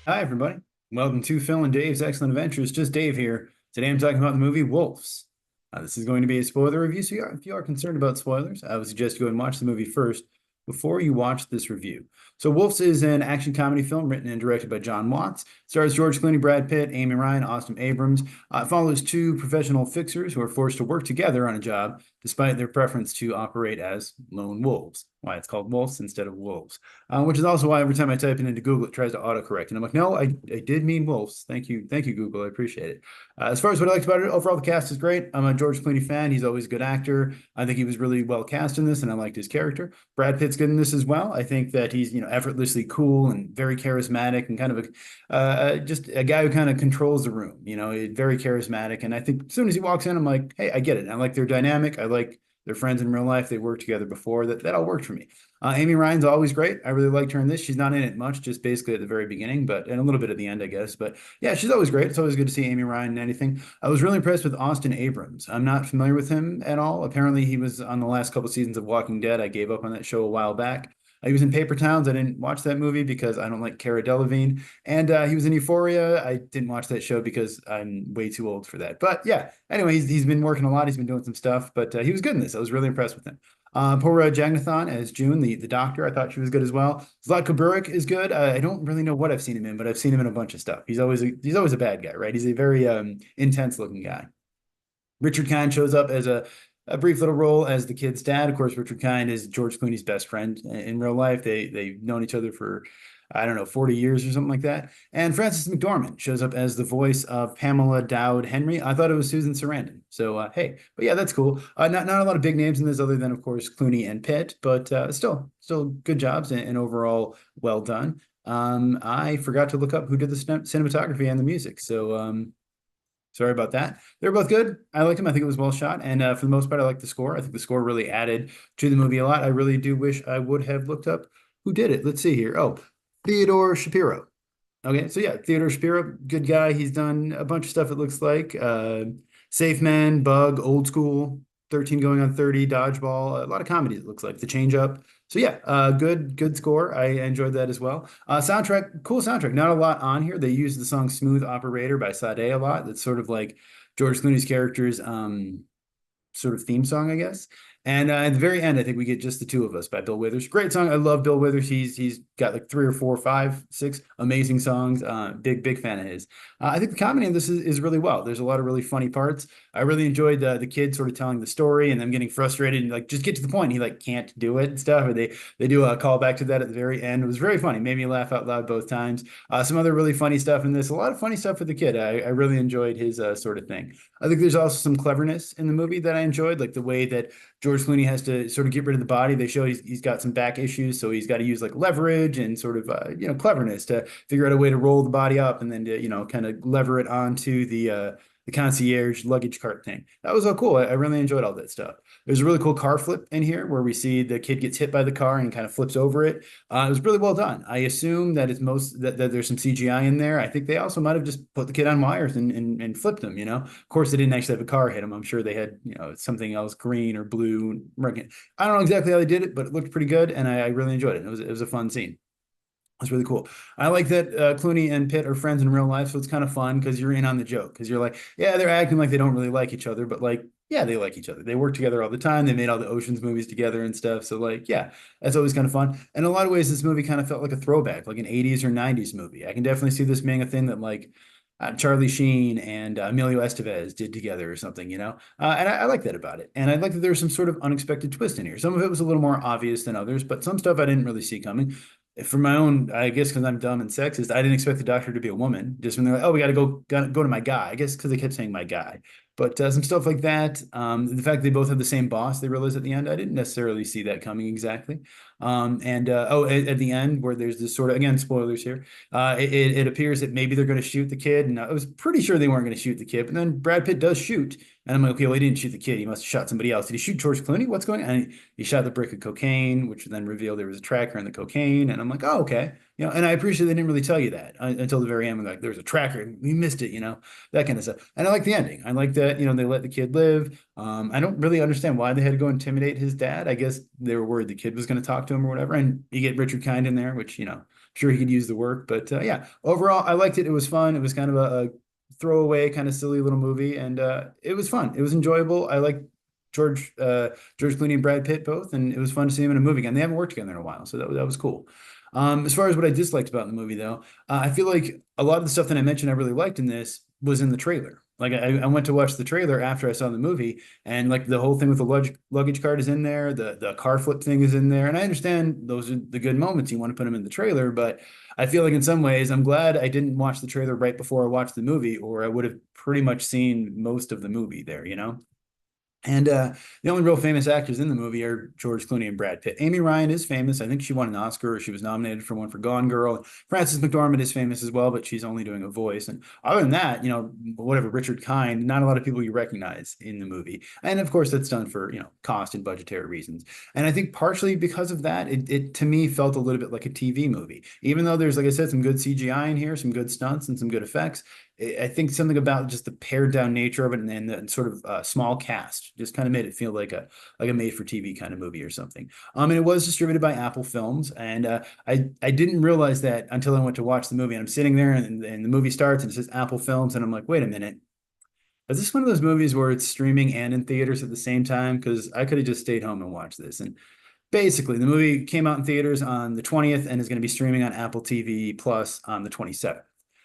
Hi, everybody. Welcome to Phil and Dave's Excellent Adventures. Just Dave here. Today I'm talking about the movie Wolves. This is going to be a spoiler review, so if you are concerned about spoilers, I would suggest you go and watch the movie first before you watch this review. So Wolves is an action comedy film written and directed by Jon Watts. Stars George Clooney, Brad Pitt, Amy Ryan, Austin Abrams. It follows two professional fixers who are forced to work together on a job despite their preference to operate as lone wolves. Why it's called Wolves instead of Wolves. Which is also why every time I type it into Google, it tries to autocorrect. And I'm like, no, I did mean wolves. Thank you. Thank you, Google. I appreciate it. As far as what I liked about it, overall, the cast is great. I'm a George Clooney fan. He's always a good actor. I think he was really well cast in this, and I liked his character. Brad Pitt's good in this as well. I think that he's, effortlessly cool and very charismatic and kind of just a guy who kind of controls the room, very charismatic. And I think as soon as he walks in, I'm like, hey, I get it. I like their dynamic. I like they're friends in real life. They worked together before. That all worked for me. Amy Ryan's always great. I really liked her in this. She's not in it much, just basically at the very beginning, and a little bit at the end, I guess. But yeah, she's always great. It's always good to see Amy Ryan in anything. I was really impressed with Austin Abrams. I'm not familiar with him at all. Apparently, he was on the last couple seasons of Walking Dead. I gave up on that show a while back. He was in Paper Towns. I didn't watch that movie because I don't like Cara Delevingne. And he was in Euphoria. I didn't watch that show because I'm way too old for that. But yeah, anyway, he's been working a lot. He's been doing some stuff, but he was good in this. I was really impressed with him. Poorna Jagannathan as June, the doctor. I thought she was good as well. Zlatko Buric is good. I don't really know what I've seen him in, but I've seen him in a bunch of stuff. He's always a bad guy, right? He's a very intense looking guy. Richard Kind shows up as a brief little role as the kid's dad. Of course, Richard Kind is George Clooney's best friend in real life. They've known each other for, I don't know, 40 years or something like that. And Frances McDormand shows up as the voice of Pamela Dowd Henry. I thought it was Susan Sarandon. So hey, but yeah, that's cool. Not a lot of big names in this other than of course Clooney and Pitt, but still good jobs and overall well done. I forgot to look up who did the cinematography and the music. So sorry about that. They're both good. I liked them. I think it was well shot. And for the most part, I like the score. I think the score really added to the movie a lot. I really do wish I would have looked up who did it. Let's see here. Oh, Theodore Shapiro. Okay, so yeah, Theodore Shapiro, good guy. He's done a bunch of stuff, it looks like. Safe Man, Bug, Old School, 13 Going on 30, Dodgeball, a lot of comedies, it looks like. The Change Up. So yeah, good score. I enjoyed that as well. Soundtrack, cool soundtrack. Not a lot on here. They use the song Smooth Operator by Sade a lot. That's sort of like George Clooney's character's sort of theme song, I guess. And at the very end, I think we get Just the Two of Us by Bill Withers. Great song. I love Bill Withers. He's got like three or four, five, six amazing songs. Big fan of his. I think the comedy in this is really well. There's a lot of really funny parts. I really enjoyed the kid sort of telling the story and them getting frustrated and like just get to the point. He like can't do it and stuff. Or they do a callback to that at the very end. It was very funny. Made me laugh out loud both times. Some other really funny stuff in this. A lot of funny stuff for the kid. I really enjoyed his sort of thing. I think there's also some cleverness in the movie that I enjoyed, like the way that George Clooney has to sort of get rid of the body. They show he's got some back issues, so he's got to use like leverage and sort of cleverness to figure out a way to roll the body up and then to kind of lever it onto the concierge luggage cart thing. That was all cool. I really enjoyed all that stuff. There's a really cool car flip in here where we see the kid gets hit by the car and kind of flips over it. It was really well done. I assume that that there's some CGI in there. I think they also might have just put the kid on wires and flipped him. Of course, they didn't actually have a car hit him. I'm sure they had something else, green or blue. I don't know exactly how they did it, but it looked pretty good, and I really enjoyed it. It was a fun scene. It's really cool. I like that Clooney and Pitt are friends in real life, so it's kind of fun because you're in on the joke. Because you're like, yeah, they're acting like they don't really like each other, but like, yeah, they like each other. They work together all the time. They made all the Ocean's movies together and stuff. So like, yeah, that's always kind of fun. In a lot of ways, this movie kind of felt like a throwback, like an 80s or 90s movie. I can definitely see this being a thing that like Charlie Sheen and Emilio Estevez did together or something. And I like that about it. And I like that there's some sort of unexpected twist in here. Some of it was a little more obvious than others, but some stuff I didn't really see coming. For my own, I guess because I'm dumb and sexist, I didn't expect the doctor to be a woman. Just when they're like, oh, we got to go to my guy. I guess because they kept saying my guy. But some stuff like that, the fact they both have the same boss, they realize at the end, I didn't necessarily see that coming exactly. At the end where there's this sort of, again, spoilers here, it appears that maybe they're going to shoot the kid, and I was pretty sure they weren't going to shoot the kid, but then Brad Pitt does shoot, and I'm like, okay, well, he didn't shoot the kid, he must have shot somebody else. Did he shoot George Clooney? What's going on? And he shot the brick of cocaine, which then revealed there was a tracker in the cocaine, and I'm like, oh, okay. And I appreciate they didn't really tell you that until the very end. Like, there's a tracker, we missed it, that kind of stuff. And I like the ending. I like that, they let the kid live. I don't really understand why they had to go intimidate his dad. I guess they were worried the kid was going to talk to him or whatever. And you get Richard Kind in there, which, I'm sure he could use the work. But yeah, overall, I liked it. It was fun. It was kind of a throwaway, kind of silly little movie, and it was fun. It was enjoyable. I like George Clooney and Brad Pitt both, and it was fun to see them in a movie again. They haven't worked together in a while, so that was cool. As far as what I disliked about the movie, though, I feel like a lot of the stuff that I mentioned I really liked in this was in the trailer. Like I went to watch the trailer after I saw the movie, and like the whole thing with the luggage cart is in there, the car flip thing is in there, and I understand those are the good moments. You want to put them in the trailer, but I feel like in some ways I'm glad I didn't watch the trailer right before I watched the movie, or I would have pretty much seen most of the movie there, you know? And the only real famous actors in the movie are George Clooney and Brad Pitt. Amy Ryan is famous. I think she won an Oscar, or she was nominated for one for Gone Girl. Frances McDormand is famous as well, but she's only doing a voice. And other than that, whatever, Richard Kind, not a lot of people you recognize in the movie. And of course, that's done for, cost and budgetary reasons. And I think partially because of that, it to me felt a little bit like a TV movie. Even though there's, like I said, some good CGI in here, some good stunts and some good effects, I think something about just the pared down nature of it and the sort of small cast just kind of made it feel like a made for TV kind of movie or something. And it was distributed by Apple Films, and I didn't realize that until I went to watch the movie. And I'm sitting there, and the movie starts, and it says Apple Films, and I'm like, wait a minute, is this one of those movies where it's streaming and in theaters at the same time? Because I could have just stayed home and watched this. And basically, the movie came out in theaters on the 20th and is going to be streaming on Apple TV Plus on the 27th.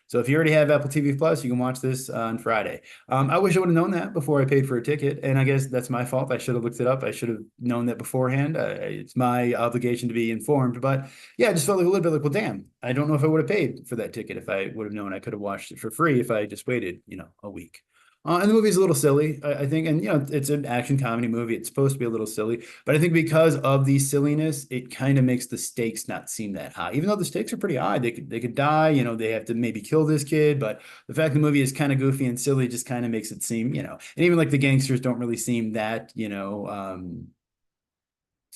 So if you already have Apple TV Plus, you can watch this on Friday. I wish I would have known that before I paid for a ticket, and I guess that's my fault. I should have looked it up. I should have known that beforehand. It's my obligation to be informed. But yeah, I just felt like a little bit like, well, damn, I don't know if I would have paid for that ticket if I would have known I could have watched it for free if I just waited, a week. And the movie's a little silly, I think, and it's an action comedy movie. It's supposed to be a little silly, but I think because of the silliness, it kind of makes the stakes not seem that high. Even though the stakes are pretty high, they could die. They have to maybe kill this kid, but the fact the movie is kind of goofy and silly just kind of makes it seem, and even like the gangsters don't really seem that,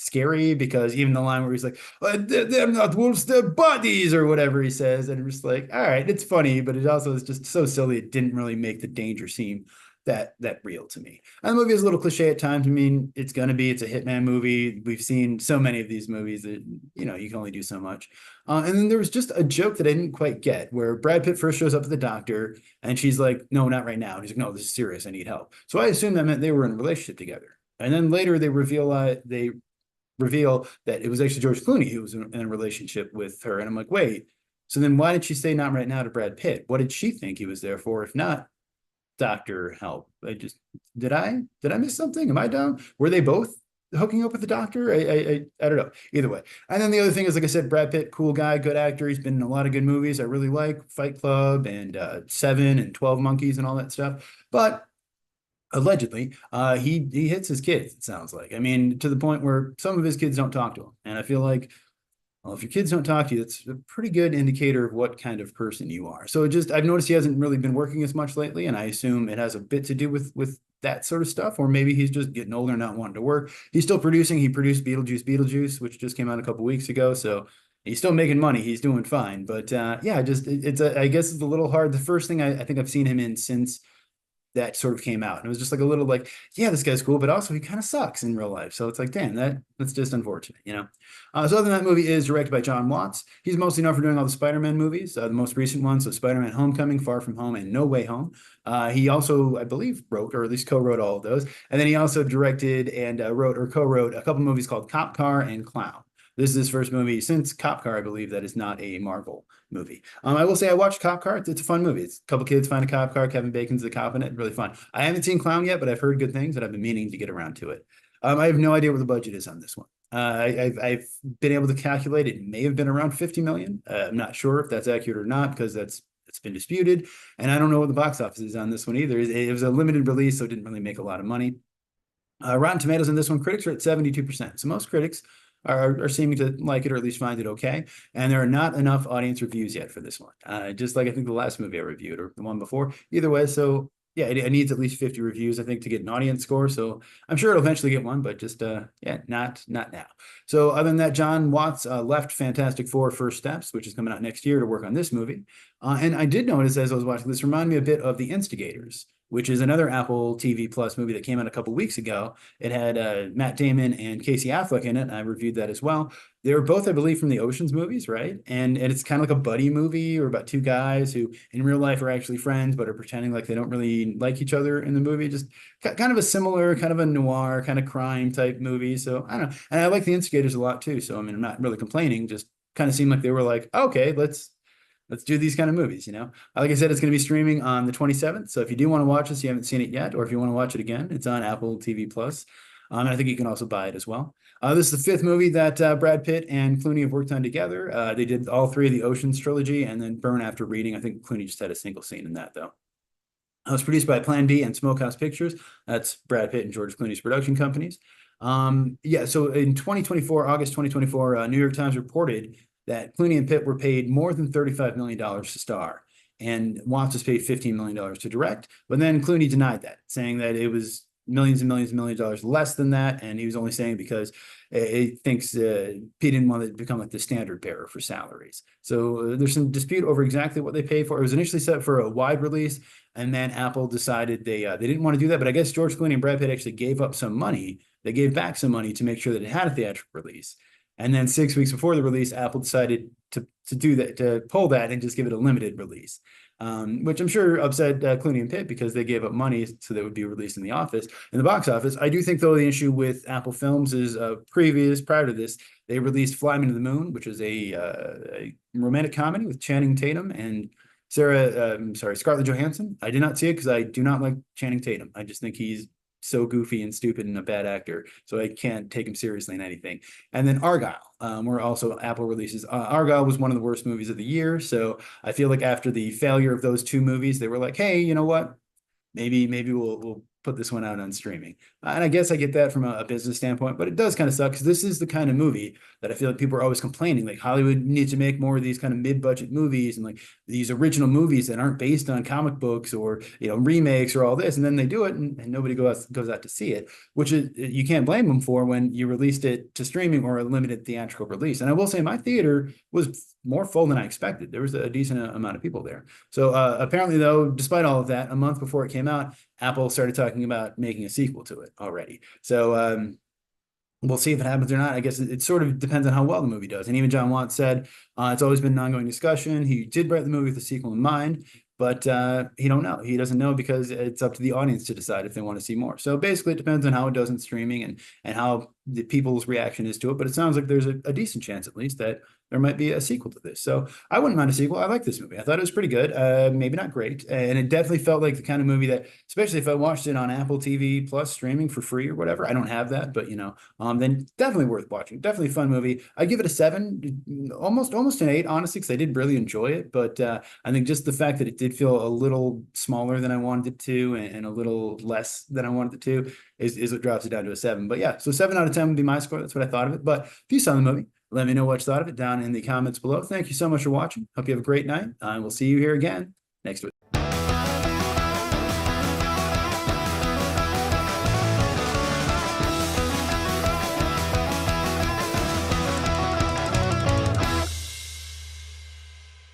scary, because even the line where he's like, they're not wolves, they're bodies, or whatever he says, and I'm just like, all right, it's funny, but it also is just so silly. It didn't really make the danger seem that real to me. And the movie is a little cliche at times. I mean, it's a hitman movie. We've seen so many of these movies that you can only do so much. And then there was just a joke that I didn't quite get, where Brad Pitt first shows up at the doctor, and she's like, no, not right now. And he's like, no, this is serious, I need help. So I assumed that meant they were in a relationship together. And then later they reveal that it was actually George Clooney who was in a relationship with her. And I'm like, wait, so then why did she say not right now to Brad Pitt? What did she think he was there for, if not doctor help? Did I miss something? Am I dumb? Were they both hooking up with the doctor? I don't know. Either way. And then the other thing is, like I said, Brad Pitt, cool guy, good actor. He's been in a lot of good movies I really like, Fight Club and Seven and 12 Monkeys and all that stuff. But allegedly, he hits his kids, it sounds like. I mean, to the point where some of his kids don't talk to him. And I feel like, well, if your kids don't talk to you, that's a pretty good indicator of what kind of person you are. So I've noticed he hasn't really been working as much lately, and I assume it has a bit to do with that sort of stuff, or maybe he's just getting older and not wanting to work. He's still producing. He produced Beetlejuice, which just came out a couple weeks ago. So he's still making money. He's doing fine. But yeah, I guess it's a little hard. The first thing I think I've seen him in since that sort of came out, and it was just like a little like, yeah, this guy's cool, but also he kind of sucks in real life. So it's like, damn, that's just unfortunate, so other than that, movie is directed by Jon Watts. He's mostly known for doing all the Spider-Man movies, the most recent ones, so Spider-Man Homecoming, Far From Home, and No Way Home. He also, I believe, wrote, or at least co-wrote, all of those, and then he also directed and wrote or co-wrote a couple movies called Cop Car and Clown. This is his first movie since Cop Car, I believe, that is not a Marvel movie. I will say I watched Cop Car. It's a fun movie. It's a couple kids find a cop car. Kevin Bacon's the cop in it. Really fun. I haven't seen Clown yet, but I've heard good things, and I've been meaning to get around to it. I have no idea what the budget is on this one. I've been able to calculate it may have been around 50 million. I'm not sure if that's accurate or not, because it's been disputed, and I don't know what the box office is on this one either. It was a limited release, so it didn't really make a lot of money. Rotten Tomatoes on this one, critics are at 72%. So most critics are seeming to like it, or at least find it okay. And there are not enough audience reviews yet for this one. Just like I think the last movie I reviewed, or the one before. Either way, so yeah, it needs at least 50 reviews, I think, to get an audience score. So I'm sure it'll eventually get one, but just yeah, not now. So other than that, Jon Watts left Fantastic Four: First Steps, which is coming out next year, to work on this movie. And I did notice as I was watching this, reminded me a bit of The Instigators, which is another Apple TV Plus movie that came out a couple weeks ago. It had Matt Damon and Casey Affleck in it. I reviewed that as well. They were both, I believe, from the Ocean's movies, right? And it's kind of like a buddy movie or about two guys who in real life are actually friends, but are pretending like they don't really like each other in the movie. Just kind of a similar, kind of a noir, kind of crime type movie. So I don't know. And I like the Instigators a lot too. So I mean, I'm not really complaining, just kind of seemed like they were like, okay, let's do these kind of movies, you know. Like I said, it's going to be streaming on the 27th. So if you do want to watch this, you haven't seen it yet, or if you want to watch it again, it's on Apple TV Plus. And I think you can also buy it as well. This is the fifth movie that Brad Pitt and Clooney have worked on together. They did all three of the Ocean's trilogy and then Burn After Reading. I think Clooney just had a single scene in that, though. It was produced by Plan B and Smokehouse Pictures. That's Brad Pitt and George Clooney's production companies. Yeah, so in 2024, August 2024, New York Times reported that Clooney and Pitt were paid more than $35 million to star, and Watts was paid $15 million to direct. But then Clooney denied that, saying that it was millions and millions and millions of dollars less than that, and he was only saying because he thinks Pitt didn't want to become like the standard bearer for salaries. So there's some dispute over exactly what they paid for. It was initially set for a wide release, and then Apple decided they didn't want to do that. But I guess George Clooney and Brad Pitt actually gave up some money. They gave back some money to make sure that it had a theatrical release. And then 6 weeks before the release, Apple decided to do that, to pull that and just give it a limited release, which I'm sure upset Clooney and Pitt because they gave up money so that it would be released in the box office. I do think, though, the issue with Apple Films is prior to this, they released Fly Me to the Moon, which is a romantic comedy with Channing Tatum and Scarlett Johansson. I did not see it because I do not like Channing Tatum. I just think he's so goofy and stupid and a bad actor, so I can't take him seriously in anything. And then Argylle, where also Apple releases. Argylle was one of the worst movies of the year, so I feel like after the failure of those two movies, they were like, hey, you know what? Maybe we'll put this one out on streaming. And I guess I get that from a business standpoint, but it does kind of suck because this is the kind of movie that I feel like people are always complaining, like Hollywood needs to make more of these kind of mid-budget movies and like these original movies that aren't based on comic books or, you know, remakes or all this. And then they do it and nobody goes out to see it, which is, you can't blame them for when you released it to streaming or a limited theatrical release. And I will say my theater was more full than I expected. There was a decent amount of people there. So apparently, though, despite all of that, a month before it came out, Apple started talking about making a sequel to it already. So we'll see if it happens or not. I guess it sort of depends on how well the movie does. And even Jon Watts said it's always been an ongoing discussion. He did write the movie with a sequel in mind, but he don't know. He doesn't know because it's up to the audience to decide if they want to see more. So basically, it depends on how it does in streaming and how the people's reaction is to it. But it sounds like there's a decent chance, at least, that there might be a sequel to this. So I wouldn't mind a sequel. I like this movie. I thought it was pretty good. Maybe not great. And it definitely felt like the kind of movie that, especially if I watched it on Apple TV Plus streaming for free or whatever, I don't have that, but you know, then definitely worth watching. Definitely a fun movie. I give it a 7, almost an 8, honestly, because I did really enjoy it. But I think just the fact that it did feel a little smaller than I wanted it to and a little less than I wanted it to is what drops it down to a 7. But yeah, so 7 out of 10 would be my score. That's what I thought of it. But if you saw the movie, let me know what you thought of it down in the comments below. Thank you so much for watching. Hope you have a great night. And we'll see you here again next week.